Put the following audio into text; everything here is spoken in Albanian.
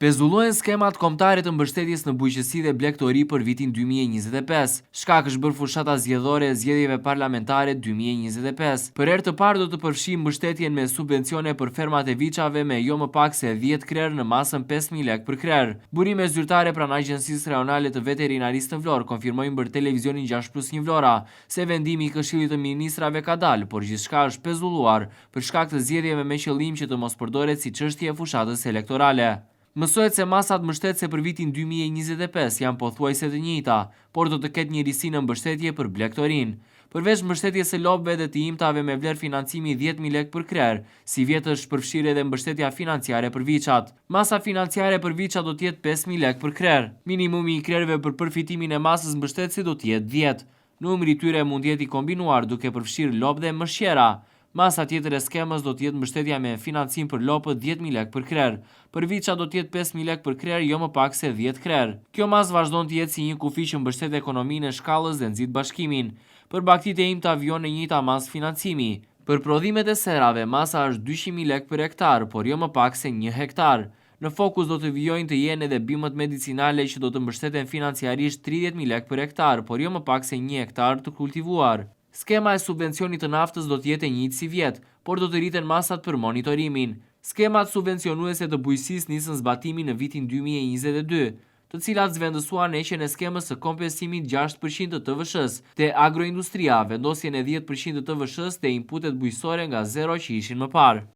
Pezullohen skemat kombëtare të mbështetjes në bujqësi dhe blek të ri për vitin 2025. Shkak është bërë fushata zgjedhore e zgjedhjeve parlamentare 2025. Për herë të parë do të përfshijë mbështetjen me subvencione për fermat e viçave me jo më pak se 10 krerë në masën 5.000 lekë për krerë. Burime zyrtare pranë Agjencisë Rajonale të Veterinarisë në Vlorë konfirmojnë për televizionin 6+1 Vlora se vendimi i Këshillit të Ministrave ka dalë, por gjithçka është pezulluar për shkak të zgjedhjeve me qëllim që të mos përdoret si çështje e fushatës elektorale. Mësohet se masat mbështetëse për vitin 2025 janë pothuajse të njëjta, por do të ketë njëjtësi në mbështetje për blek të rinj. Përveç mbështetjes së lopëve dhe të imtave me vlerë financimi 10.000 lekë për krerë, si vjetë është përfshirë edhe mbështetja financiare për viçat. Masa financiare për viçat do të jetë 5.000 lekë për krerë. Minimumi i krerëve për përfitimin e masës mbështetëse do të jetë 10. Numri i tyre mund jetë i kombinuar duke përfshirë lopë dhe mëshqera. Masa tjetër e skemës do të jetë mbështetja me financim për lopët 10.000 lekë për krerë. Për viçat do të jetë 5.000 lekë për krerë, jo më pak se 10 krerë. Kjo masë vazhdon të jetë si një kufi që mbështet ekonominë e shkallës dhe nxit bashkimin. Për bagtitë e imta vjon në njëjta masë financimi. Për prodhimet e serave, masa është 200.000 lekë për hektar, por jo më pak se 1 hektar. Në fokus do të vijojnë të jenë edhe bimët medicinale që do të mbështeten financiarisht 30.000 lekë për hektar, por jo më pak se 1 hektar të kultivuar. Skema e subvencionit të naftës do të jetë e njëjtë si vjet, por do të rriten masat për monitorimin. Skemat subvencionuese të bujqësisë nisën zbatimin në vitin 2022, të cilat zvendësuan heqjen e skemës së kompensimit 6% të TVSH-s, te agroindustria, vendosjen e 10% të TVSH-s te inputet bujqësore nga zero që ishin më parë.